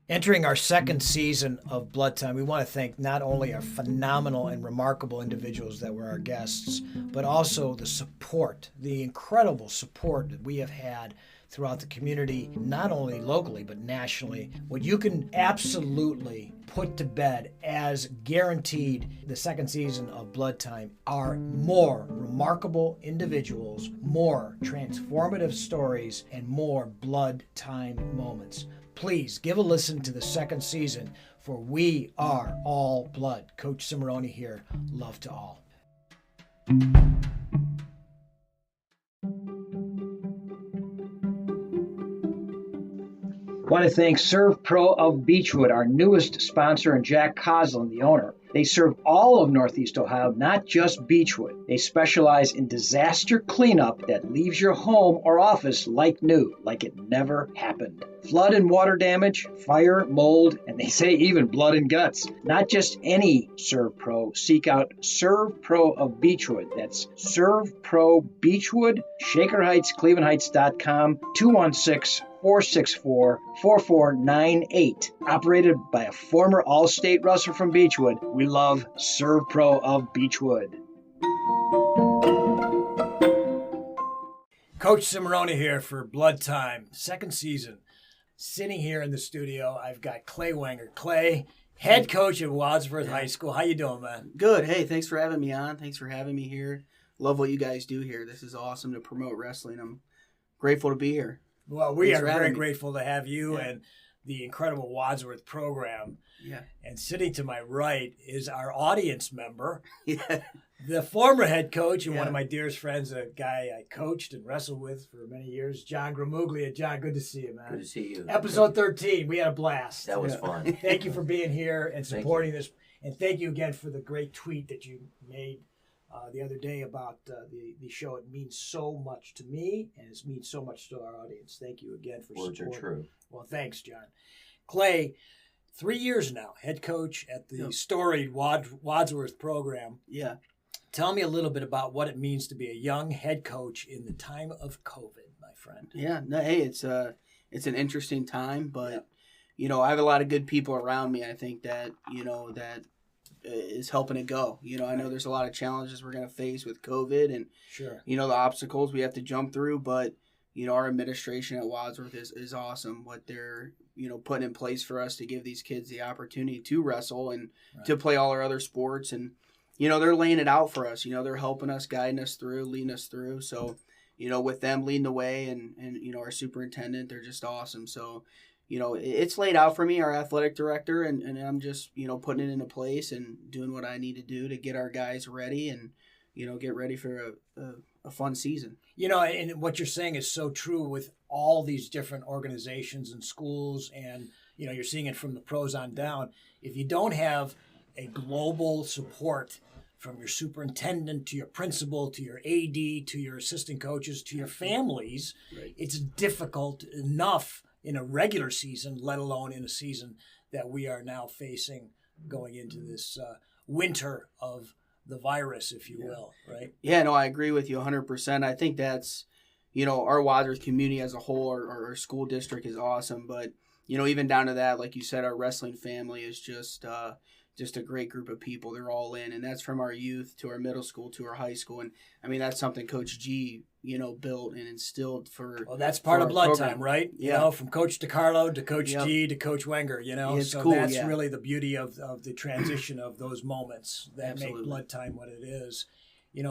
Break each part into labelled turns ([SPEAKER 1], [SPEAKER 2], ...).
[SPEAKER 1] Entering our second season of Blood Time, we want to thank not only our phenomenal and remarkable individuals that were our guests, but also the support, the incredible support that we have had throughout the community, not only locally, but nationally. What you can absolutely put to bed as guaranteed the second season of Blood Time are more remarkable individuals, more transformative stories, and more Blood Time moments. Please give a listen to the second season, for we are all blood. Coach Cimarroni here. Love to all. I want to thank Serve Pro of Beechwood, our newest sponsor, and Jack Coslin, the owner. They serve all of Northeast Ohio, not just Beechwood. They specialize in disaster cleanup that leaves your home or office like new, like it never happened. Flood and water damage, fire, mold, and they say even blood and guts. Not just any Serve Pro. Seek out Serve Pro of Beechwood. That's Serve Pro Beechwood, Shaker Heights, ClevelandHeights.com, 216-464-4498. Operated by a former All-State wrestler from Beechwood. We love Serve Pro of Beechwood. Coach Cimarroni here for Blood Time, second season. Sitting here in the studio, I've got Clay Wenger. Clay, head coach at Wadsworth High School. How you doing, man?
[SPEAKER 2] Good. Hey, thanks for having me on. Thanks for having me here. Love what you guys do here. This is awesome to promote wrestling. I'm grateful to be here.
[SPEAKER 1] Well, we are very grateful to have you and the incredible Wadsworth program.
[SPEAKER 2] Yeah.
[SPEAKER 1] And sitting to my right is our audience member,
[SPEAKER 2] Yeah.
[SPEAKER 1] the former head coach and one of my dearest friends, a guy I coached and wrestled with for many years, John Gramuglia. John, good to see you, man.
[SPEAKER 3] Good to see you.
[SPEAKER 1] Episode 13, we had a blast.
[SPEAKER 3] That was fun.
[SPEAKER 1] Thank you for being here and supporting this. And thank you again for the great tweet that you made the other day about the show. It means so much to me, and it means so much to our audience. Thank you again for
[SPEAKER 3] Words
[SPEAKER 1] supporting.
[SPEAKER 3] are true.
[SPEAKER 1] Well, thanks, John. Clay, 3 years now, head coach at the storied Wadsworth program.
[SPEAKER 2] Yeah.
[SPEAKER 1] Tell me a little bit about what it means to be a young head coach in the time of COVID, my friend.
[SPEAKER 2] Yeah. No, hey, it's an interesting time, but I have a lot of good people around me. I think that that is helping it go. I know there's a lot of challenges we're going to face with COVID and the obstacles we have to jump through, but our administration at Wadsworth is awesome. What they're putting in place for us to give these kids the opportunity to wrestle and to play all our other sports, and they're laying it out for us. They're helping us, guiding us through, leading us through. So with them leading the way and our superintendent, they're just awesome. So it's laid out for me, our athletic director, and I'm just putting it into place and doing what I need to do to get our guys ready and get ready for a fun season.
[SPEAKER 1] And what you're saying is so true with all these different organizations and schools, and you're seeing it from the pros on down. If you don't have a global support from your superintendent to your principal to your AD to your assistant coaches to your families, it's difficult enough in a regular season, let alone in a season that we are now facing going into this winter of the virus, if you will, right?
[SPEAKER 2] Yeah, no, I agree with you 100%. I think that's, our Wadsworth community as a whole, our school district is awesome. But, even down to that, like you said, our wrestling family is just a great group of people. They're all in. And that's from our youth to our middle school to our high school. And, that's something Coach G, built and instilled for.
[SPEAKER 1] Well, that's part of Blood Time, right?
[SPEAKER 2] Yeah.
[SPEAKER 1] From Coach DiCarlo to Coach G to Coach Wenger,
[SPEAKER 2] It's
[SPEAKER 1] so
[SPEAKER 2] cool,
[SPEAKER 1] that's really the beauty of the transition of those moments that
[SPEAKER 2] Absolutely.
[SPEAKER 1] make Blood Time what it is.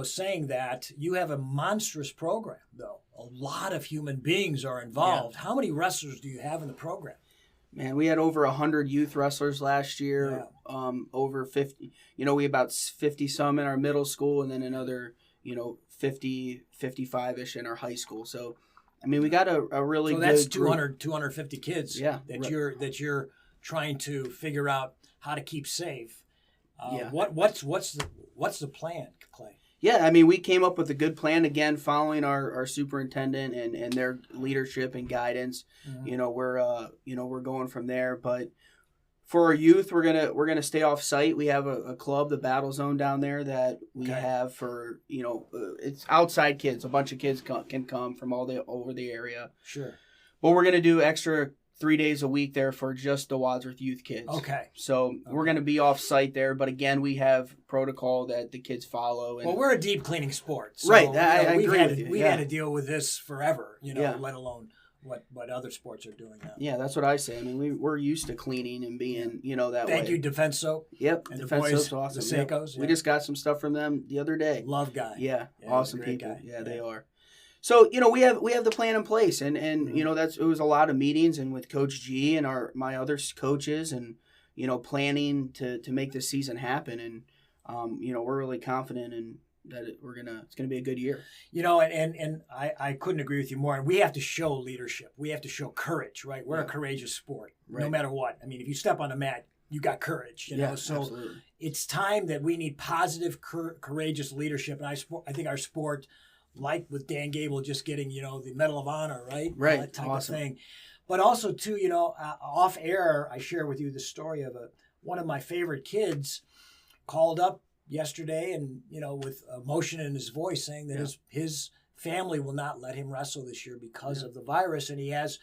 [SPEAKER 1] Saying that, you have a monstrous program, though. A lot of human beings are involved.
[SPEAKER 2] Yeah.
[SPEAKER 1] How many wrestlers do you have in the program?
[SPEAKER 2] Man, we had over 100 youth wrestlers last year. Over 50. We about 50 some in our middle school, and then another 50, 55-ish in our high school. So, we got a really good
[SPEAKER 1] that's
[SPEAKER 2] group.
[SPEAKER 1] 250 kids that you're trying to figure out how to keep safe. What's the plan, Clay?
[SPEAKER 2] Yeah, we came up with a good plan, again, following our superintendent and their leadership and guidance. Mm-hmm. We're going from there. But for our youth, we're gonna stay off site. We have a club, the Battle Zone down there, that we have for it's outside kids. A bunch of kids can come from all over the area.
[SPEAKER 1] Sure.
[SPEAKER 2] But we're gonna do extra 3 days a week there for just the Wadsworth youth kids.
[SPEAKER 1] Okay.
[SPEAKER 2] So we're going to be off site there, but again, we have protocol that the kids follow. And,
[SPEAKER 1] well, we're a deep cleaning sport. So,
[SPEAKER 2] right. I
[SPEAKER 1] we've
[SPEAKER 2] agree
[SPEAKER 1] had
[SPEAKER 2] with you.
[SPEAKER 1] We've had to deal with this forever, let alone what other sports are doing now.
[SPEAKER 2] Yeah, that's what I say. I mean, we're used to cleaning and being, that way.
[SPEAKER 1] Thank you, Defense Soap.
[SPEAKER 2] Yep.
[SPEAKER 1] And
[SPEAKER 2] Defense
[SPEAKER 1] the boys,
[SPEAKER 2] Soap's awesome.
[SPEAKER 1] the Seikos.
[SPEAKER 2] We just got some stuff from them the other day.
[SPEAKER 1] Love guy.
[SPEAKER 2] Yeah,
[SPEAKER 1] Yeah,
[SPEAKER 2] awesome
[SPEAKER 1] he's a great
[SPEAKER 2] people.
[SPEAKER 1] guy.
[SPEAKER 2] Yeah, they are. So, we have the plan in place, and it was a lot of meetings, and with Coach G and my other coaches, and planning to make this season happen, and we're really confident in that it's gonna be a good year.
[SPEAKER 1] And I couldn't agree with you more. And we have to show leadership. We have to show courage, right? We're a courageous sport, no matter what. I mean, if you step on the mat, you got courage, So
[SPEAKER 2] absolutely.
[SPEAKER 1] It's time that we need positive, courageous leadership. And I think our sport, like with Dan Gable just getting, the Medal of Honor, right?
[SPEAKER 2] Right.
[SPEAKER 1] That type
[SPEAKER 2] Awesome.
[SPEAKER 1] of thing. But also, too, off air, I share with you the story of one of my favorite kids called up yesterday and, with emotion in his voice saying that his family will not let him wrestle this year because of the virus. And he has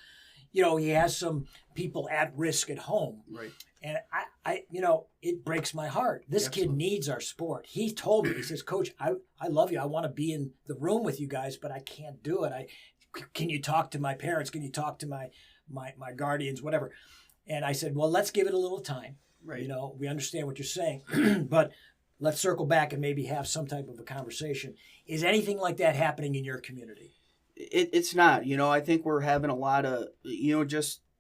[SPEAKER 1] some people at risk at home.
[SPEAKER 2] Right.
[SPEAKER 1] And I it breaks my heart. This kid needs our sport. He told me, he says, Coach, I love you. I want to be in the room with you guys, but I can't do it. Can you talk to my parents? Can you talk to my guardians, whatever? And I said, well, let's give it a little time.
[SPEAKER 2] Right.
[SPEAKER 1] We understand what you're saying, but let's circle back and maybe have some type of a conversation. Is anything like that happening in your community?
[SPEAKER 2] It's not. I think we're having a lot of,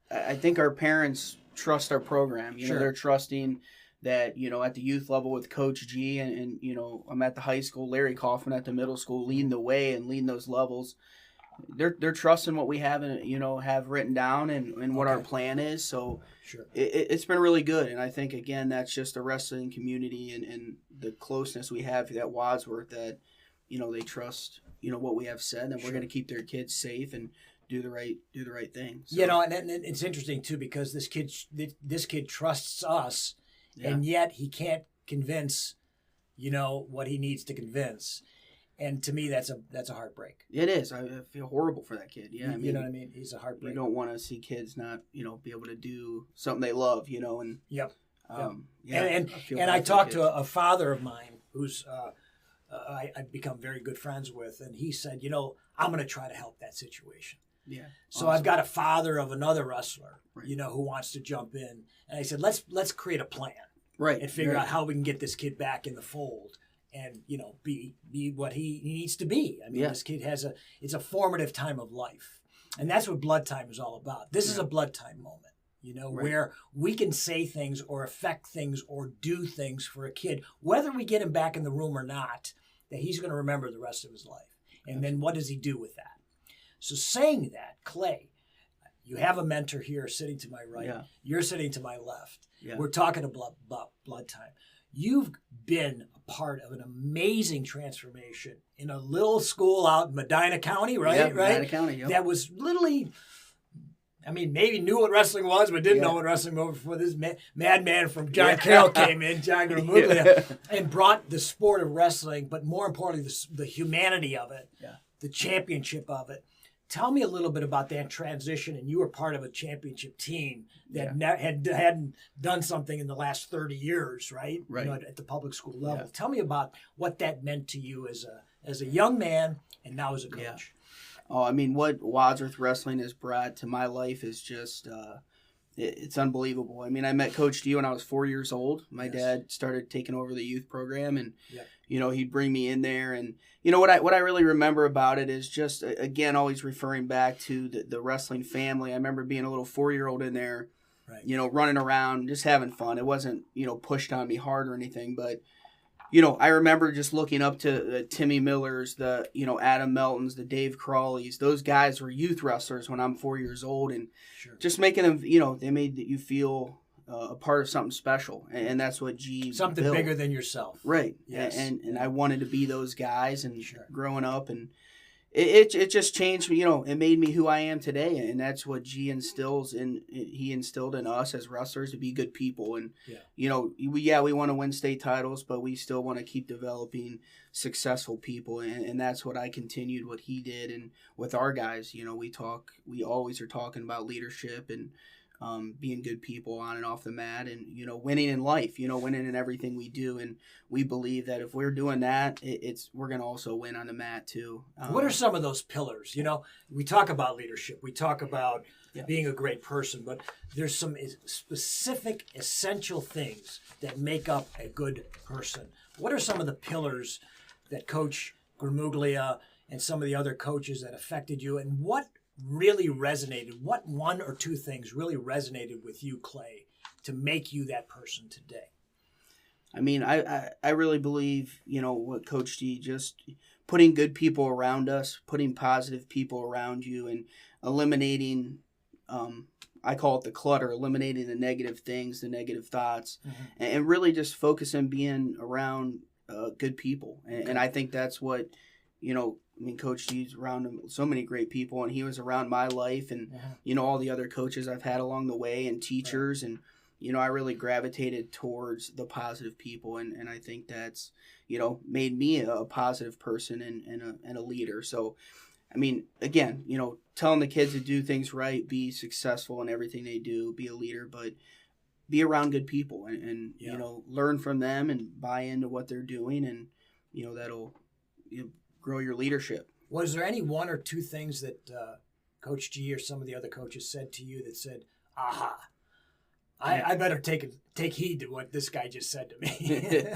[SPEAKER 2] I think our parents trust our program. They're trusting that, at the youth level with Coach G and I'm at the high school, Larry Kaufman at the middle school, leading the way and leading those levels. They're trusting what we have written down and what our plan is. So it's been really good. And I think, again, that's just the wrestling community and the closeness we have at Wadsworth that, they trust, what we have said, and we're going to keep their kids safe and do the right thing. So.
[SPEAKER 1] And it's interesting too, because this kid trusts us, and yet he can't convince, what he needs to convince. And to me, that's a heartbreak.
[SPEAKER 2] It is. I feel horrible for that kid. Yeah,
[SPEAKER 1] you know what I mean. He's a heartbreak.
[SPEAKER 2] You don't want to see kids not, be able to do something they love, and.
[SPEAKER 1] Yep.
[SPEAKER 2] And
[SPEAKER 1] I talked to a father of mine who's I've become very good friends with, and he said, I'm going to try to help that situation.
[SPEAKER 2] Yeah.
[SPEAKER 1] So I've got a father of another wrestler, who wants to jump in, and I said, let's create a plan,
[SPEAKER 2] right,
[SPEAKER 1] and figure out how we can get this kid back in the fold. And, be what he needs to be. I mean, this kid it's a formative time of life. And that's what Blood Time is all about. This is a Blood Time moment, where we can say things or affect things or do things for a kid, whether we get him back in the room or not, that he's going to remember the rest of his life. And then what does he do with that? So saying that, Clay, you have a mentor here sitting to my right. Yeah. You're sitting to my left. Yeah. We're talking about Blood Time. You've been a part of an amazing transformation in a little school out in Medina County, right?
[SPEAKER 2] Yeah, Medina County, yep.
[SPEAKER 1] That was literally, maybe knew what wrestling was, but didn't know what wrestling was before this madman from John Carroll came in, John Gramuglia, and brought the sport of wrestling, but more importantly, the humanity of it, the championship of it. Tell me a little bit about that transition, and you were part of a championship team that hadn't done something in the last 30 years, right?
[SPEAKER 2] Right.
[SPEAKER 1] At the public school level. Yeah. Tell me about what that meant to you as a young man and now as a coach.
[SPEAKER 2] Yeah. Oh, what Wadsworth Wrestling has brought to my life is just it's unbelievable. I met Coach D when I was 4 years old. My dad started taking over the youth program, and he'd bring me in there, and what I really remember about it is just, again, always referring back to the wrestling family. I remember being a little 4-year-old in there, running around, just having fun. It wasn't, pushed on me hard or anything, but, I remember just looking up to Timmy Millers, the, Adam Meltons, the Dave Crawleys. Those guys were youth wrestlers when I'm 4 years old, and just making them, they made you feel a part of something special, and that's what G
[SPEAKER 1] something
[SPEAKER 2] built.
[SPEAKER 1] Bigger than yourself,
[SPEAKER 2] right?
[SPEAKER 1] Yes,
[SPEAKER 2] and I wanted to be those guys, and growing up, and It just changed me, it made me who I am today, and that's what he instilled in us as wrestlers, to be good people. And we want to win state titles, but we still want to keep developing successful people, and that's what I continued what he did. And with our guys, we always are talking about leadership and being good people on and off the mat, and winning in life, winning in everything we do. And we believe that if we're doing that, we're going to also win on the mat too.
[SPEAKER 1] What are some of those pillars? We talk about leadership, we talk about being a great person, but there's some specific essential things that make up a good person. What are some of the pillars that Coach Gramuglia and some of the other coaches that affected you, and what really resonated? What one or two things really resonated with you, Clay, to make you that person today?
[SPEAKER 2] I mean, I really believe, what Coach G, just putting good people around us, putting positive people around you, and eliminating, I call it the clutter, eliminating the negative things, the negative thoughts, and really just focusing being around good people. And I think that's what, Coach G's around so many great people, and he was around my life and, all the other coaches I've had along the way, and teachers. And, I really gravitated towards the positive people. And I think that's, made me a positive person and a leader. So, I mean, again, telling the kids to do things right, be successful in everything they do, be a leader, but be around good people and learn from them and buy into what they're doing. And, that'll grow your leadership.
[SPEAKER 1] Was there any one or two things that Coach G or some of the other coaches said to you that said, aha, I better take heed to what this guy just said to me?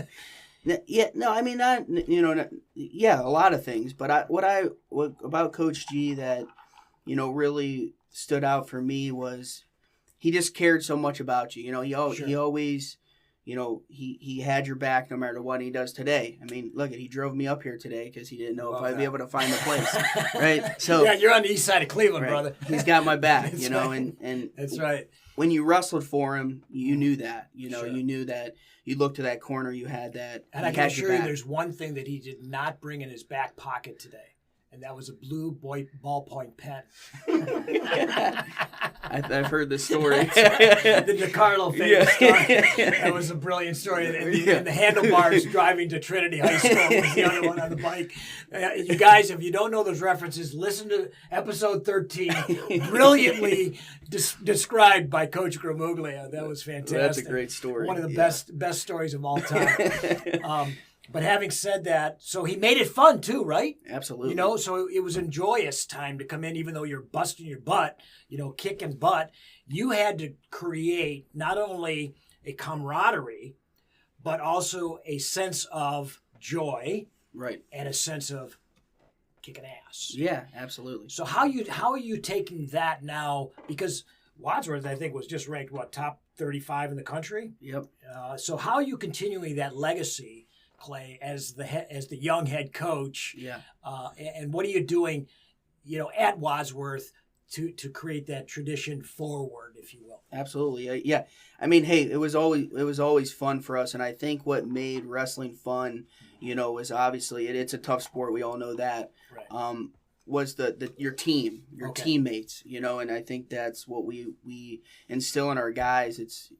[SPEAKER 2] A lot of things. But what about Coach G that, really stood out for me was he just cared so much about you. He always, he had your back no matter what he does today. I mean, look, he drove me up here today because he didn't know if I'd be able to find a place, right? So
[SPEAKER 1] yeah, you're on the east side of Cleveland,
[SPEAKER 2] right.
[SPEAKER 1] brother.
[SPEAKER 2] He's got my back,
[SPEAKER 1] right.
[SPEAKER 2] and
[SPEAKER 1] that's right.
[SPEAKER 2] When you wrestled for him, you knew that,
[SPEAKER 1] Sure.
[SPEAKER 2] You knew that you looked to that corner, you had that.
[SPEAKER 1] And I can assure you there's one thing that he did not bring in his back pocket today, and that was a blue ballpoint pen.
[SPEAKER 2] I've heard this story.
[SPEAKER 1] The DiCarlo famous story. That was a brilliant story. And the handlebars driving to Trinity High School was the other one on the bike. You guys, if you don't know those references, listen to episode 13, brilliantly described by Coach Gramuglia. That was fantastic.
[SPEAKER 2] Well, that's a great story.
[SPEAKER 1] One of the best stories of all time. But having said that, so he made it fun too, right?
[SPEAKER 2] Absolutely.
[SPEAKER 1] So it was a joyous time to come in, even though you're busting your butt, kicking butt. You had to create not only a camaraderie, but also a sense of joy,
[SPEAKER 2] right,
[SPEAKER 1] and a sense of kicking ass.
[SPEAKER 2] Yeah, absolutely.
[SPEAKER 1] So how are you taking that now? Because Wadsworth, I think, was just ranked top 35 in the country.
[SPEAKER 2] Yep.
[SPEAKER 1] So how are you continuing that legacy, Clay, as the young head coach?
[SPEAKER 2] Yeah.
[SPEAKER 1] And what are you doing, at Wadsworth to create that tradition forward, if you will?
[SPEAKER 2] Absolutely. Yeah. I mean, hey, it was always fun for us, and I think what made wrestling fun, was obviously it's a tough sport. We all know that. Right. Was your team, your teammates, and I think that's what we instill in our guys. It's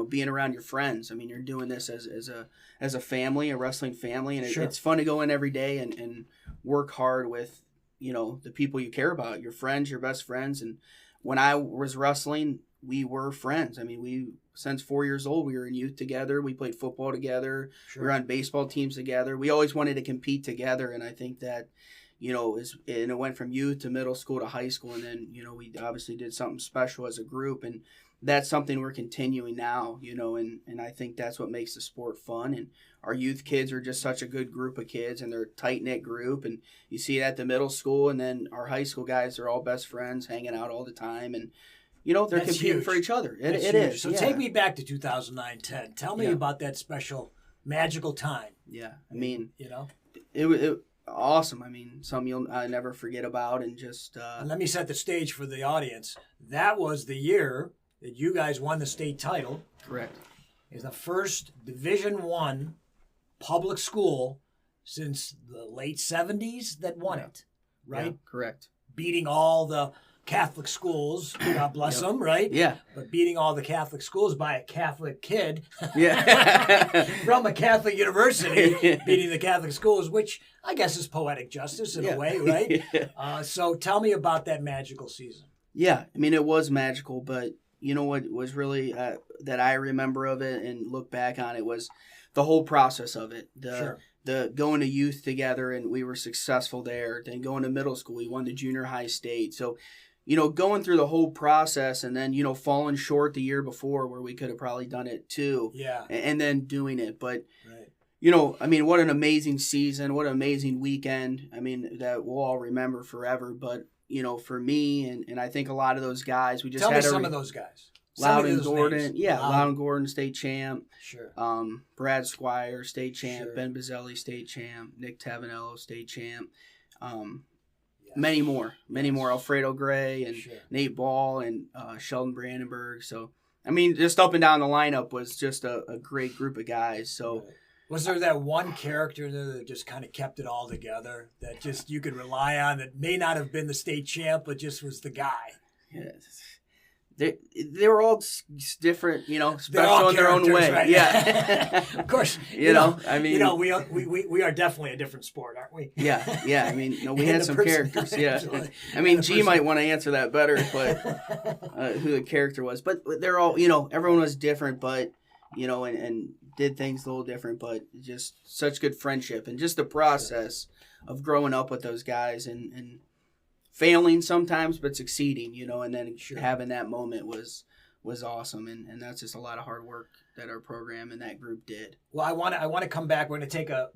[SPEAKER 2] being around your friends. I mean, you're doing this as a family, a wrestling family, and it's fun to go in every day and work hard with the people you care about, your friends, your best friends. And when I was wrestling, we were friends. I mean, since 4 years old, we were in youth together. We played football together. Sure. We were on baseball teams together. We always wanted to compete together, and I think that. And it went from youth to middle school to high school, and then, we obviously did something special as a group, and that's something we're continuing now, and I think that's what makes the sport fun. And our youth kids are just such a good group of kids, and they're a tight-knit group, and you see it at the middle school, and then our high school guys are all best friends, hanging out all the time, and they're that's competing huge. For each other. It is.
[SPEAKER 1] So take me back to 2009-10. Tell me about that special, magical time.
[SPEAKER 2] Yeah, I mean, it awesome. I mean, something I never forget about, and just.
[SPEAKER 1] And let me set the stage for the audience. That was the year that you guys won the state title.
[SPEAKER 2] Correct.
[SPEAKER 1] It's the first Division I public school since the late 70s that won it. right?
[SPEAKER 2] Yeah, correct.
[SPEAKER 1] Beating all the Catholic schools, God bless them, right?
[SPEAKER 2] Yeah.
[SPEAKER 1] But beating all the Catholic schools by a Catholic kid
[SPEAKER 2] Yeah.
[SPEAKER 1] from a Catholic university, beating the Catholic schools, which I guess is poetic justice in a way, right?
[SPEAKER 2] Yeah.
[SPEAKER 1] So tell me about that magical season.
[SPEAKER 2] Yeah, I mean, it was magical, but you know what was really that I remember of it and look back on it was the whole process of it. The going to youth together, and we were successful there. Then going to middle school, we won the junior high state. So, going through the whole process, and then falling short the year before where we could have probably done it too.
[SPEAKER 1] Yeah.
[SPEAKER 2] And then doing it, but.
[SPEAKER 1] Right.
[SPEAKER 2] I mean, what an amazing season, what an amazing weekend. I mean, that we'll all remember forever. But, for me and I think a lot of those guys, we just
[SPEAKER 1] Tell
[SPEAKER 2] had
[SPEAKER 1] me some of those guys.
[SPEAKER 2] Loudon Gordon.
[SPEAKER 1] Names.
[SPEAKER 2] Yeah, Loudon Gordon, state champ.
[SPEAKER 1] Sure.
[SPEAKER 2] Brad Squire, state champ.
[SPEAKER 1] Sure.
[SPEAKER 2] Ben Bazzelli, state champ. Nick Tavanello, state champ.
[SPEAKER 1] Yes.
[SPEAKER 2] Many more. Alfredo Gray and
[SPEAKER 1] Sure.
[SPEAKER 2] Nate Ball and Sheldon Brandenburg. So, I mean, just up and down the lineup was just a great group of guys. So.
[SPEAKER 1] Right. Was there that one character there that just kind of kept it all together, that just you could rely on, that may not have been the state champ, but just was the guy?
[SPEAKER 2] Yeah. They were all different, special in their own way.
[SPEAKER 1] Right?
[SPEAKER 2] Yeah.
[SPEAKER 1] Of course.
[SPEAKER 2] I mean.
[SPEAKER 1] We are definitely a different sport, aren't we?
[SPEAKER 2] Yeah. I mean, we
[SPEAKER 1] And
[SPEAKER 2] had
[SPEAKER 1] the
[SPEAKER 2] some
[SPEAKER 1] person-
[SPEAKER 2] characters. Yeah. I mean, G might want to answer that better, but who the character was. But they're all, everyone was different, but, and did things a little different, but just such good friendship and just the process of growing up with those guys and failing sometimes, but succeeding, and then having that moment was awesome. And that's just a lot of hard work that our program and that group did.
[SPEAKER 1] Well, I want to come back. We're going to take a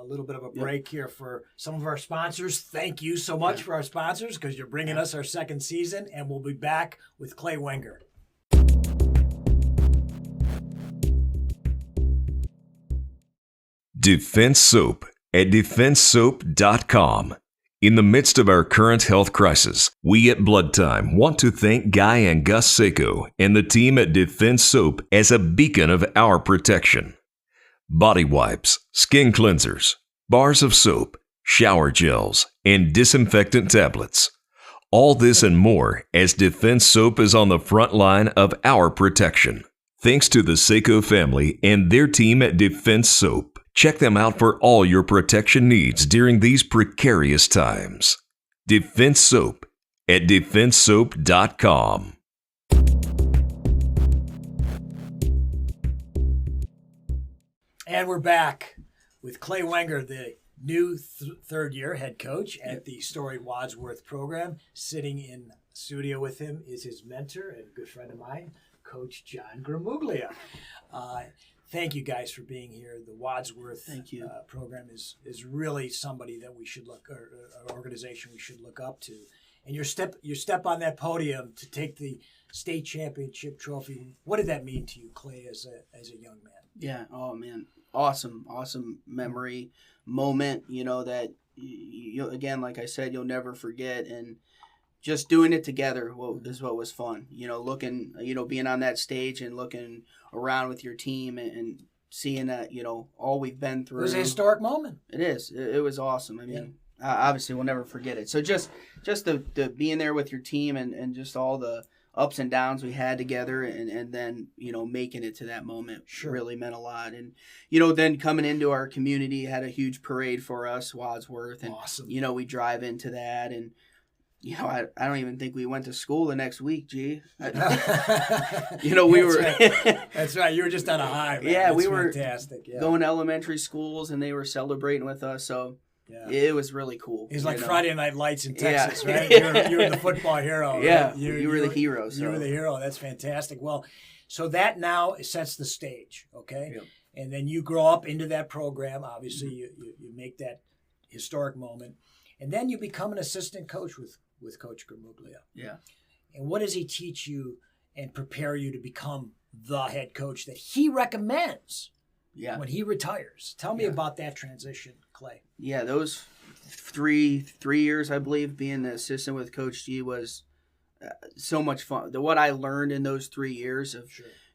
[SPEAKER 1] little bit of a break here for some of our sponsors. Thank you so much for our sponsors, because you're bringing us our second season, and we'll be back with Clay Wenger.
[SPEAKER 3] Defense Soap at defensesoap.com. In the midst of our current health crisis, we at Blood Time want to thank Guy and Gus Seiko and the team at Defense Soap as a beacon of our protection. Body wipes, skin cleansers, bars of soap, shower gels, and disinfectant tablets. All this and more, as Defense Soap is on the front line of our protection. Thanks to the Seiko family and their team at Defense Soap. Check them out for all your protection needs during these precarious times. Defense Soap at defensesoap.com.
[SPEAKER 1] And we're back with Clay Wenger, the new third-year head coach at the storied Wadsworth program. Sitting in studio with him is his mentor and good friend of mine, Coach John Gramuglia. Thank you guys for being here. The Wadsworth program is really somebody that we should or an organization we should look up to. And your step on that podium to take the state championship trophy. What did that mean to you, Clay, as a young man?
[SPEAKER 2] Yeah. Oh man, awesome memory moment. That again, like I said, you'll never forget. And just doing it together is what was fun. Looking, being on that stage and looking around with your team and seeing that, all we've been through.
[SPEAKER 1] It was a historic moment.
[SPEAKER 2] It is. It was awesome. I mean, obviously we'll never forget it. So just the being there with your team and just all the ups and downs we had together and then, making it to that moment really meant a lot. And, then coming into our community, had a huge parade for us, Wadsworth. And,
[SPEAKER 1] awesome.
[SPEAKER 2] We drive into that and, I don't even think we went to school the next week, G. We were.
[SPEAKER 1] Right. That's right. You were just on a high, man.
[SPEAKER 2] Yeah,
[SPEAKER 1] we
[SPEAKER 2] were
[SPEAKER 1] fantastic. Yeah.
[SPEAKER 2] Going to elementary schools, and they were celebrating with us. So it was really cool.
[SPEAKER 1] It was like Friday Night Lights in Texas, right?
[SPEAKER 2] Yeah.
[SPEAKER 1] You were the football hero. Right?
[SPEAKER 2] Yeah, you were the hero. So.
[SPEAKER 1] You were the hero. That's fantastic. Well, so that now sets the stage, okay?
[SPEAKER 2] Yep.
[SPEAKER 1] And then you grow up into that program. Obviously, you make that historic moment. And then you become an assistant coach with Coach Gramuglia.
[SPEAKER 2] Yeah.
[SPEAKER 1] And what does he teach you and prepare you to become the head coach that he recommends when he retires? Tell me about that transition, Clay.
[SPEAKER 2] Yeah, those three years, I believe, being the assistant with Coach G was so much fun. What I learned in those 3 years of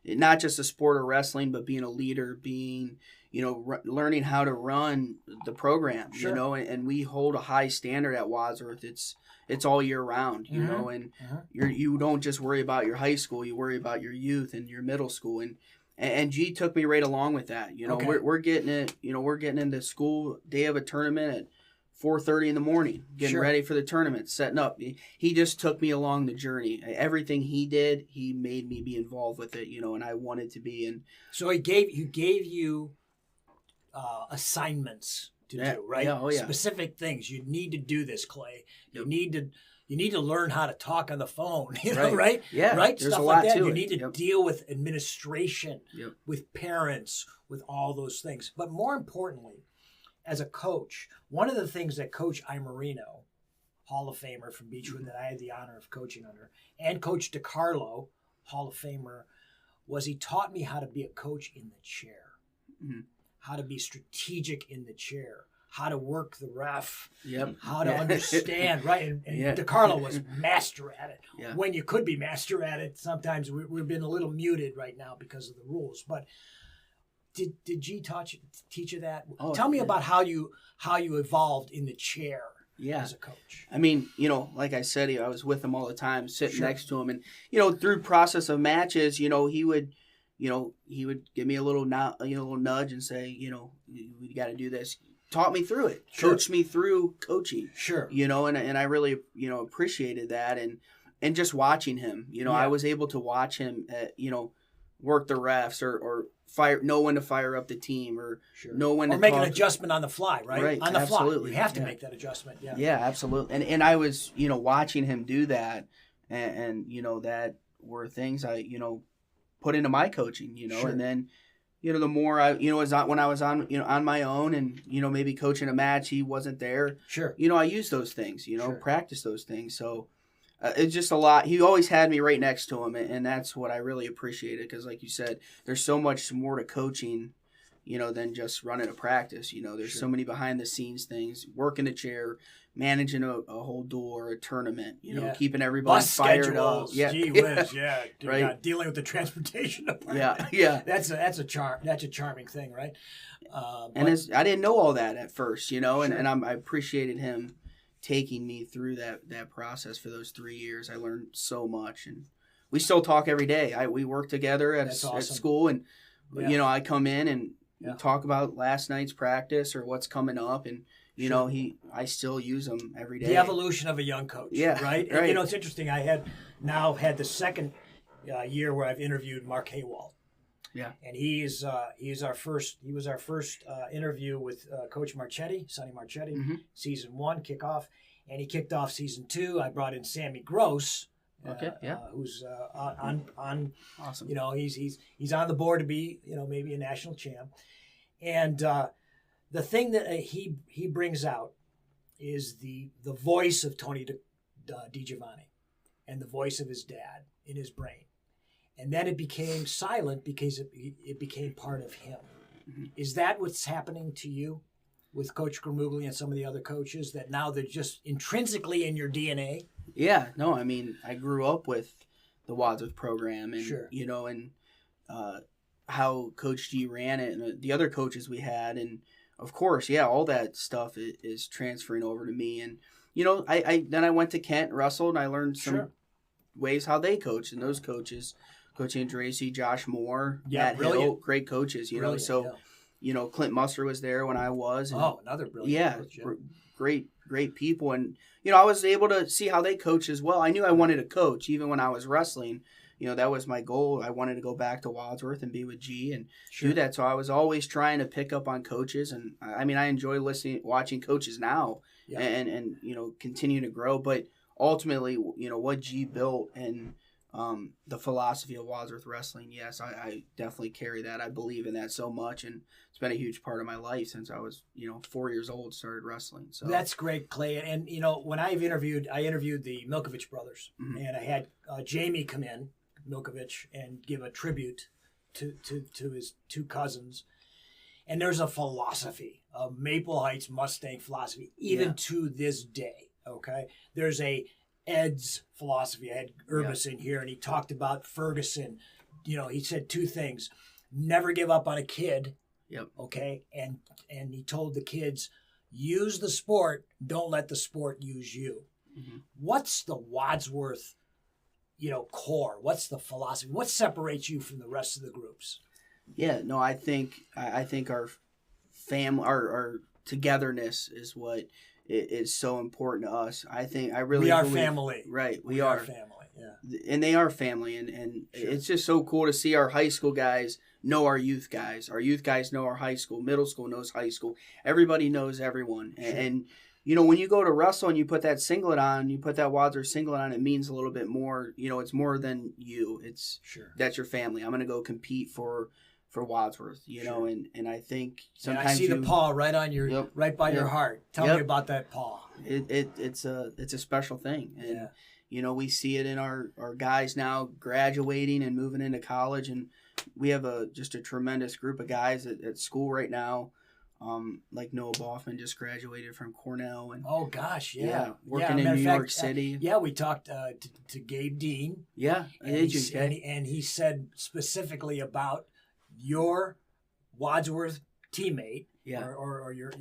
[SPEAKER 2] not just the sport of wrestling, but being a leader, being learning how to run the program,
[SPEAKER 1] Sure.
[SPEAKER 2] and we hold a high standard at Wadsworth. It's all year round, and you don't just worry about your high school, you worry about your youth and your middle school, and G took me right along with that.
[SPEAKER 1] Okay.
[SPEAKER 2] We're getting it, we're getting into school day of a tournament at 4:30 in the morning, getting
[SPEAKER 1] Sure.
[SPEAKER 2] ready for the tournament, setting up. He just took me along the journey. Everything he did, he made me be involved with it, and I wanted to be. And
[SPEAKER 1] So he gave you assignments to do, right?
[SPEAKER 2] Yeah, oh yeah.
[SPEAKER 1] Specific things. You need to do this, Clay.
[SPEAKER 2] Yep.
[SPEAKER 1] You need to learn how to talk on the phone, right?
[SPEAKER 2] Yeah,
[SPEAKER 1] Right?
[SPEAKER 2] there's
[SPEAKER 1] Stuff
[SPEAKER 2] a
[SPEAKER 1] like
[SPEAKER 2] lot
[SPEAKER 1] that.
[SPEAKER 2] to
[SPEAKER 1] You
[SPEAKER 2] it.
[SPEAKER 1] need to
[SPEAKER 2] Yep.
[SPEAKER 1] deal with administration,
[SPEAKER 2] Yep.
[SPEAKER 1] with parents, with all those things. But more importantly, as a coach, one of the things that Coach Imerino, Hall of Famer from Beechwood, that I had the honor of coaching under, and Coach DiCarlo, Hall of Famer, was he taught me how to be a coach in the chair, how to be strategic in the chair, how to work the ref,
[SPEAKER 2] Yep.
[SPEAKER 1] how to understand, right? And
[SPEAKER 2] Yeah.
[SPEAKER 1] DiCarlo was master at it.
[SPEAKER 2] Yeah.
[SPEAKER 1] When you could be master at it, sometimes we've been a little muted right now because of the rules. But did G teach you that?
[SPEAKER 2] Oh,
[SPEAKER 1] Tell me
[SPEAKER 2] yeah.
[SPEAKER 1] about how you evolved in the chair
[SPEAKER 2] Yeah.
[SPEAKER 1] as a coach.
[SPEAKER 2] I mean, like I said, I was with him all the time, sitting
[SPEAKER 1] Sure.
[SPEAKER 2] next to him, and through process of matches, he would give me a little nudge and say, we got to do this. Taught me through it,
[SPEAKER 1] Sure.
[SPEAKER 2] coached me through coaching.
[SPEAKER 1] Sure.
[SPEAKER 2] And I really appreciated that, and just watching him, I was able to watch him, work the refs or know when to fire up the team or
[SPEAKER 1] Sure.
[SPEAKER 2] know when
[SPEAKER 1] Or
[SPEAKER 2] to
[SPEAKER 1] make an
[SPEAKER 2] talk.
[SPEAKER 1] adjustment on the fly, right?
[SPEAKER 2] Right,
[SPEAKER 1] On the
[SPEAKER 2] absolutely.
[SPEAKER 1] fly. You have to
[SPEAKER 2] Yeah.
[SPEAKER 1] make that adjustment. Yeah.
[SPEAKER 2] Yeah, absolutely. And I was, watching him do that, and that were things I, put into my coaching,
[SPEAKER 1] Sure.
[SPEAKER 2] and then, the more I, when I was on my own and, maybe coaching a match, he wasn't there,
[SPEAKER 1] Sure.
[SPEAKER 2] I used those things,
[SPEAKER 1] Sure.
[SPEAKER 2] practice those things. So it's just a lot. He always had me right next to him, and that's what I really appreciated because, like you said, there's so much more to coaching, than just running a practice. There's
[SPEAKER 1] Sure.
[SPEAKER 2] so many behind the scenes things, working the chair, managing a whole door, a tournament,
[SPEAKER 1] Yeah.
[SPEAKER 2] keeping everybody
[SPEAKER 1] Bus
[SPEAKER 2] fired
[SPEAKER 1] schedules.
[SPEAKER 2] up. Yeah.
[SPEAKER 1] Gee whiz, yeah.
[SPEAKER 2] Right.
[SPEAKER 1] Yeah, dealing with the transportation department.
[SPEAKER 2] Yeah, yeah.
[SPEAKER 1] That's a charming thing, right?
[SPEAKER 2] And I didn't know all that at first, and
[SPEAKER 1] Sure.
[SPEAKER 2] I appreciated him taking me through that process for those 3 years. I learned so much, and we still talk every day. We work together at
[SPEAKER 1] That's awesome.
[SPEAKER 2] school, and
[SPEAKER 1] Yeah.
[SPEAKER 2] I come in and we
[SPEAKER 1] Yeah.
[SPEAKER 2] talk about last night's practice or what's coming up, and
[SPEAKER 1] Sure.
[SPEAKER 2] I still use him every day.
[SPEAKER 1] The evolution of a young coach,
[SPEAKER 2] Yeah,
[SPEAKER 1] right?
[SPEAKER 2] right.
[SPEAKER 1] And, it's interesting. I had the second year where I've interviewed Mark Haywald.
[SPEAKER 2] Yeah.
[SPEAKER 1] And he was our first interview with Coach Marchetti, Sonny Marchetti,
[SPEAKER 2] Mhm.
[SPEAKER 1] season 1 kickoff, and he kicked off season 2. I brought in Sammy Gross,
[SPEAKER 2] Okay, yeah.
[SPEAKER 1] who's on
[SPEAKER 2] Awesome.
[SPEAKER 1] he's on the board to be maybe a national champ, and the thing that he brings out is the voice of Tony DiGiovanni and the voice of his dad in his brain. And then it became silent because it became part of him.
[SPEAKER 2] Mhm.
[SPEAKER 1] Is that what's happening to you with Coach Gramuglia and some of the other coaches, that now they're just intrinsically in your DNA?
[SPEAKER 2] Yeah, no, I mean, I grew up with the Wadsworth program, and
[SPEAKER 1] Sure.
[SPEAKER 2] and how Coach G ran it, and the other coaches we had, and of course, yeah, all that stuff is transferring over to me, and I went to Kent, wrestled, and I learned some
[SPEAKER 1] Sure.
[SPEAKER 2] ways how they coach, and those coaches, Coach Andracy, Josh Moore,
[SPEAKER 1] Yeah,
[SPEAKER 2] Matt Hill,
[SPEAKER 1] brilliant.
[SPEAKER 2] great coaches,
[SPEAKER 1] Brilliant,
[SPEAKER 2] so Clint Muster was there when I was, and
[SPEAKER 1] another brilliant
[SPEAKER 2] yeah,
[SPEAKER 1] coach.
[SPEAKER 2] great people, and I was able to see how they coach as well. I knew I wanted to coach even when I was wrestling. That was my goal. I wanted to go back to Wadsworth and be with G and
[SPEAKER 1] Sure.
[SPEAKER 2] do that. So I was always trying to pick up on coaches, and I mean, I enjoy watching coaches now,
[SPEAKER 1] Yeah.
[SPEAKER 2] and continue to grow. But ultimately, what G built and the philosophy of Wadsworth wrestling, yes, I definitely carry that. I believe in that so much, and it's been a huge part of my life since I was 4 years old, started wrestling. So
[SPEAKER 1] That's great, Clay. And when I interviewed the Milkovich brothers,
[SPEAKER 2] Mhm.
[SPEAKER 1] and I had Jamie come in, Milkovich, and give a tribute to his two cousins. And there's a philosophy, a Maple Heights Mustang philosophy, even
[SPEAKER 2] Yeah.
[SPEAKER 1] to this day. Okay, there's a Ed's philosophy. I had Urbis in here, and he talked about Ferguson. He said two things: never give up on a kid,
[SPEAKER 2] Yep.
[SPEAKER 1] Okay, and he told the kids, use the sport, don't let the sport use you.
[SPEAKER 2] Mm-hmm.
[SPEAKER 1] What's the Wadsworth, core? What's the philosophy? What separates you from the rest of the groups?
[SPEAKER 2] Yeah, no, I think our our togetherness is what is so important to us. I really
[SPEAKER 1] we are
[SPEAKER 2] believe,
[SPEAKER 1] family.
[SPEAKER 2] Right, we
[SPEAKER 1] are
[SPEAKER 2] are
[SPEAKER 1] family. Yeah,
[SPEAKER 2] and they are family, and
[SPEAKER 1] Sure.
[SPEAKER 2] it's just so cool to see our high school guys know our youth guys. Our youth guys know our high school. Middle school knows high school. Everybody knows everyone,
[SPEAKER 1] Sure.
[SPEAKER 2] and when you go to wrestle and you put that singlet on, you put that Wadsworth singlet on, it means a little bit more. It's more than you. It's
[SPEAKER 1] sure.
[SPEAKER 2] That's your family. I'm gonna go compete for Wadsworth,
[SPEAKER 1] Sure.
[SPEAKER 2] and I think
[SPEAKER 1] And
[SPEAKER 2] sometimes
[SPEAKER 1] I see the paw right on your
[SPEAKER 2] Yep.
[SPEAKER 1] right by your
[SPEAKER 2] Yep.
[SPEAKER 1] heart. Tell
[SPEAKER 2] Yep.
[SPEAKER 1] me about that paw.
[SPEAKER 2] It's a special thing, and
[SPEAKER 1] Yeah.
[SPEAKER 2] we see it in our guys now graduating and moving into college, and we have just a tremendous group of guys at school right now. Like Noah Boffman just graduated from Cornell, and
[SPEAKER 1] Oh gosh, yeah.
[SPEAKER 2] working in
[SPEAKER 1] matter
[SPEAKER 2] New
[SPEAKER 1] of fact,
[SPEAKER 2] York City.
[SPEAKER 1] Yeah, we talked to Gabe Dean.
[SPEAKER 2] Yeah,
[SPEAKER 1] And he said specifically about your Wadsworth teammate,
[SPEAKER 2] Yeah.
[SPEAKER 1] or your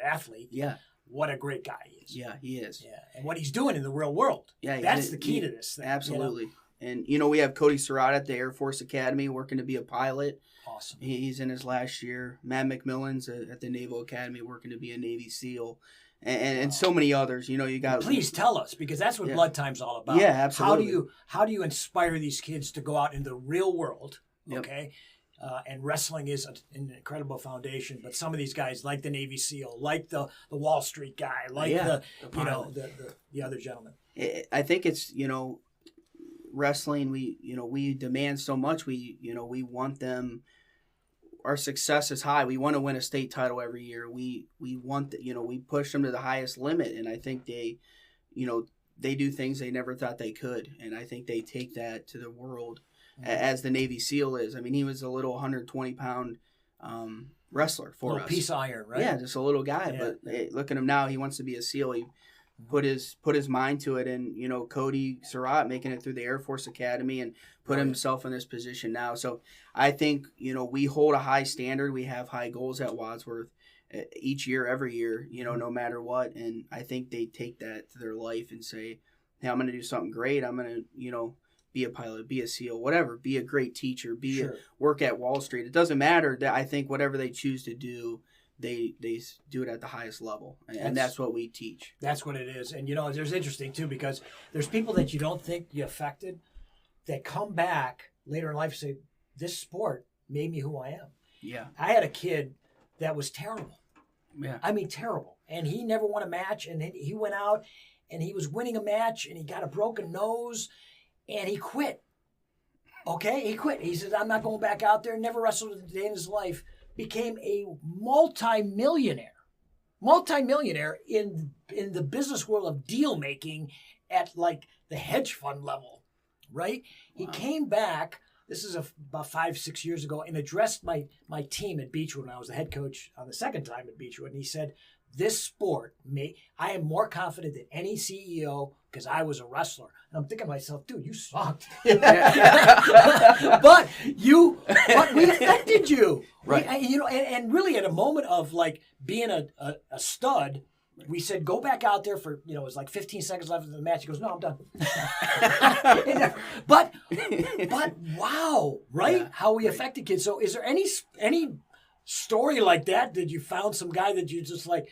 [SPEAKER 1] athlete.
[SPEAKER 2] Yeah,
[SPEAKER 1] What a great guy he is.
[SPEAKER 2] yeah, he is.
[SPEAKER 1] Yeah, and what he's doing in the real world.
[SPEAKER 2] Yeah,
[SPEAKER 1] That's the key to this thing.
[SPEAKER 2] Absolutely. And we have Cody Surratt at the Air Force Academy working to be a pilot.
[SPEAKER 1] Awesome.
[SPEAKER 2] He's in his last year. Matt McMillan's at the Naval Academy working to be a Navy SEAL, and so many others. You got.
[SPEAKER 1] Please tell us, because that's what
[SPEAKER 2] Yeah.
[SPEAKER 1] Blood Time's all about.
[SPEAKER 2] Yeah, absolutely.
[SPEAKER 1] How do you inspire these kids to go out in the real world?
[SPEAKER 2] Yep.
[SPEAKER 1] Okay. And wrestling is an incredible foundation, but some of these guys, like the Navy SEAL, like the Wall Street guy, like the
[SPEAKER 2] pilot.
[SPEAKER 1] the other gentleman.
[SPEAKER 2] I think it's wrestling. We demand so much. We want them. Our success is high. We want to win a state title every year. We want we push them to the highest limit, and I think they do things they never thought they could, and I think they take that to the world. As the Navy SEAL is. I mean, he was a little 120-pound wrestler for
[SPEAKER 1] Little
[SPEAKER 2] us.
[SPEAKER 1] piece of iron, right?
[SPEAKER 2] Yeah, just a little guy.
[SPEAKER 1] Yeah.
[SPEAKER 2] But hey, look at him now. He wants to be a SEAL. He put his mind to it, and Cody Surratt making it through the Air Force Academy and put himself in this position now. So I think we hold a high standard. We have high goals at Wadsworth each year, every year. No matter what. And I think they take that to their life and say, "Hey, I'm going to do something great. I'm going to be a pilot, be a SEAL, whatever, be a great teacher, work at Wall Street." It doesn't matter. That I think whatever they choose to do, they do it at the highest level, and that's what we teach.
[SPEAKER 1] That's what it is. And there's interesting too, because there's people that you don't think you affected that come back later in life and say, this sport made me who I am.
[SPEAKER 2] Yeah.
[SPEAKER 1] I had a kid that was terrible.
[SPEAKER 2] Yeah.
[SPEAKER 1] I mean, terrible. And he never won a match, and he went out and he was winning a match and he got a broken nose. And he quit. Okay? He quit. He said, I'm not going back out there. Never wrestled a day in his life. Became a multi-millionaire in the business world of deal making at like the hedge fund level, right? Wow. He came back, this is about 5-6 years ago, and addressed my team at Beechwood when I was the head coach on the second time at Beechwood. And he said, this sport, I am more confident than any CEO because I was a wrestler. And I'm thinking to myself, dude, you sucked. but we affected you.
[SPEAKER 2] Right.
[SPEAKER 1] And really at a moment of like being a stud, we said, go back out there for, it was like 15 seconds left of the match. He goes, no, I'm done. but wow, right? Yeah, how we affected kids. So is there any story like that? Did you found some guy that you just like,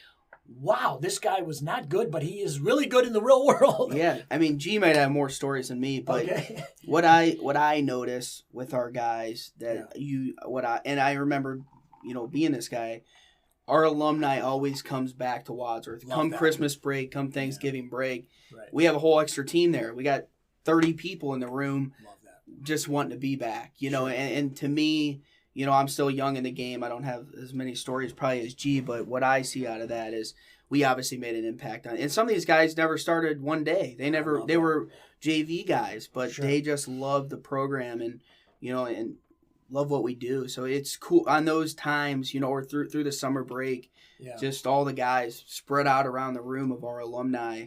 [SPEAKER 1] wow, this guy was not good, but he is really good in the real world?
[SPEAKER 2] Yeah, I mean, G might have more stories than me, but
[SPEAKER 1] okay.
[SPEAKER 2] what I notice with our guys that I remember, being this guy, our alumni always comes back to Wadsworth. Come Christmas break, come Thanksgiving break. Right. We have a whole extra team there. We got 30 people in the room just wanting to be back,
[SPEAKER 1] Sure.
[SPEAKER 2] and to me, I'm still young in the game. I don't have as many stories probably as G, but what I see out of that is we obviously made an impact on it. And some of these guys never started one day. They were JV guys, but sure. They just love the program and love what we do. So it's cool on those times, or through the summer break, just all the guys spread out around the room of our alumni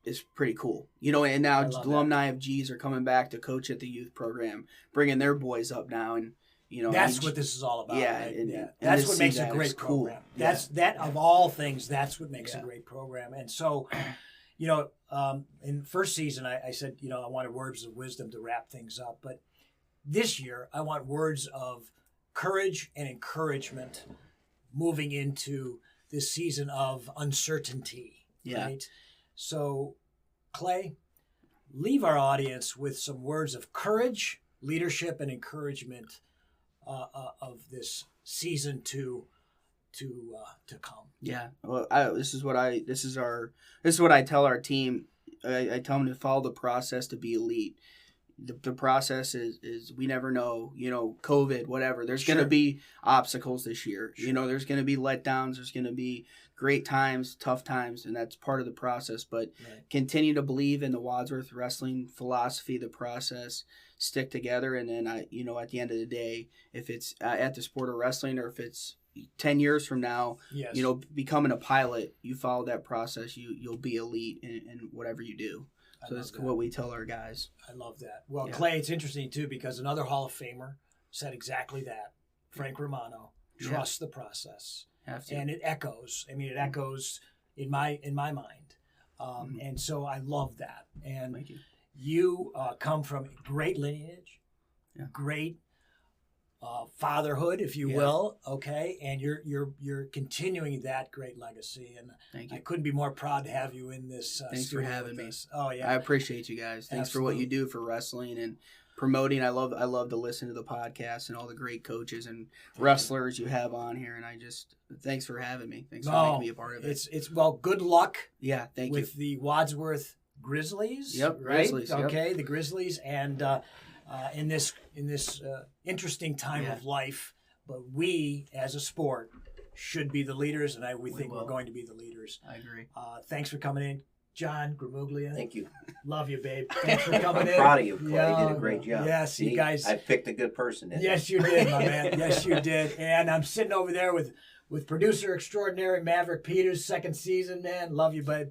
[SPEAKER 2] is pretty cool. And now alumni of G's are coming back to coach at the youth program, bringing their boys up now. And,
[SPEAKER 1] That's what this is all about.
[SPEAKER 2] Yeah,
[SPEAKER 1] right?
[SPEAKER 2] and
[SPEAKER 1] That's
[SPEAKER 2] to
[SPEAKER 1] what
[SPEAKER 2] see
[SPEAKER 1] makes a
[SPEAKER 2] that is
[SPEAKER 1] great
[SPEAKER 2] cool.
[SPEAKER 1] program. That's that of all things. That's what makes a
[SPEAKER 2] Yeah.
[SPEAKER 1] great program. And so, in the first season, I said, I wanted words of wisdom to wrap things up. But this year, I want words of courage and encouragement moving into this season of uncertainty.
[SPEAKER 2] Yeah.
[SPEAKER 1] Right. So, Clay, leave our audience with some words of courage, leadership, and encouragement of this season to come.
[SPEAKER 2] Yeah. Well, this is what I tell our team. I tell them to follow the process to be elite. The process is we never know, COVID, whatever. There's going to be obstacles this year.
[SPEAKER 1] Sure.
[SPEAKER 2] There's going to be letdowns. There's going to be great times, tough times, and that's part of the process. But continue to believe in the Wadsworth wrestling philosophy, the process, stick together. And then, at the end of the day, if it's at the sport of wrestling or if it's 10 years from now,
[SPEAKER 1] Yes.
[SPEAKER 2] Becoming a pilot, you follow that process, you'll be elite in whatever you do. So that's what we tell our guys.
[SPEAKER 1] I love that. Well, Clay, it's interesting too because another Hall of Famer said exactly that. Frank Romano, trust the process.
[SPEAKER 2] Have to.
[SPEAKER 1] And it echoes. I mean, it echoes in my mind. And so I love that. And
[SPEAKER 2] Thank you.
[SPEAKER 1] You come from great lineage, great fatherhood, if you will. Okay, and you're continuing that great legacy. And
[SPEAKER 2] Thank you.
[SPEAKER 1] I couldn't be more proud to have you in this.
[SPEAKER 2] Thanks for having me.
[SPEAKER 1] Oh yeah,
[SPEAKER 2] I appreciate you guys. Thanks for what you do for wrestling and promoting. I love to listen to the podcast and all the great coaches and wrestlers you have on here. And thanks for having me. Thanks for making me a part of it.
[SPEAKER 1] It's good luck.
[SPEAKER 2] Yeah, thank you.
[SPEAKER 1] With the Wadsworth Grizzlies.
[SPEAKER 2] Yep,
[SPEAKER 1] right?
[SPEAKER 2] Grizzlies. Yep.
[SPEAKER 1] Okay, the Grizzlies, and in this interesting time of life, but we as a sport should be the leaders, and we think we're going to be the leaders.
[SPEAKER 2] I agree.
[SPEAKER 1] Thanks for coming in, John Gramuglia.
[SPEAKER 4] Thank you.
[SPEAKER 1] Love you, babe. Thanks for coming in.
[SPEAKER 4] Proud of you, Clay. You did a great job.
[SPEAKER 1] Yes, you guys.
[SPEAKER 4] I picked a good person.
[SPEAKER 1] Yes, you did, my man. Yes, you did. And I'm sitting over there with producer extraordinary Maverick Peters, second season, man. Love you, babe.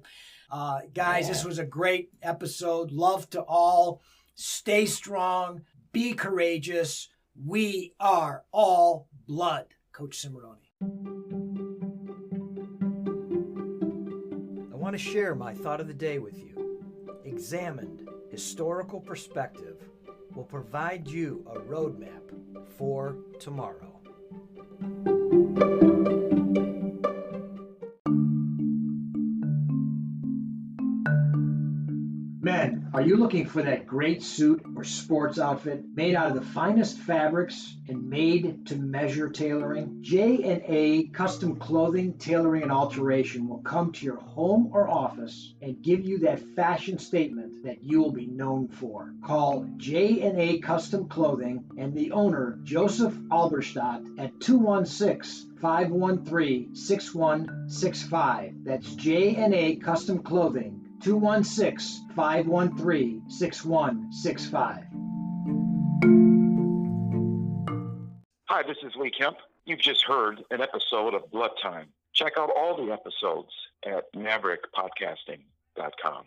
[SPEAKER 1] Guys, This was a great episode. Love to all. Stay strong. Be courageous. We are all blood. Coach Cimarroni. I want to share my thought of the day with you. Examined historical perspective will provide you a roadmap for tomorrow. Men, are you looking for that great suit or sports outfit made out of the finest fabrics and made to measure tailoring? J&A Custom Clothing, Tailoring, and Alteration will come to your home or office and give you that fashion statement that you will be known for. Call J&A Custom Clothing and the owner, Joseph Alberstadt, at 216-513-6165. That's J&A Custom Clothing. 216-513-6165.
[SPEAKER 5] Hi, this is Lee Kemp. You've just heard an episode of Blood Time. Check out all the episodes at maverickpodcasting.com.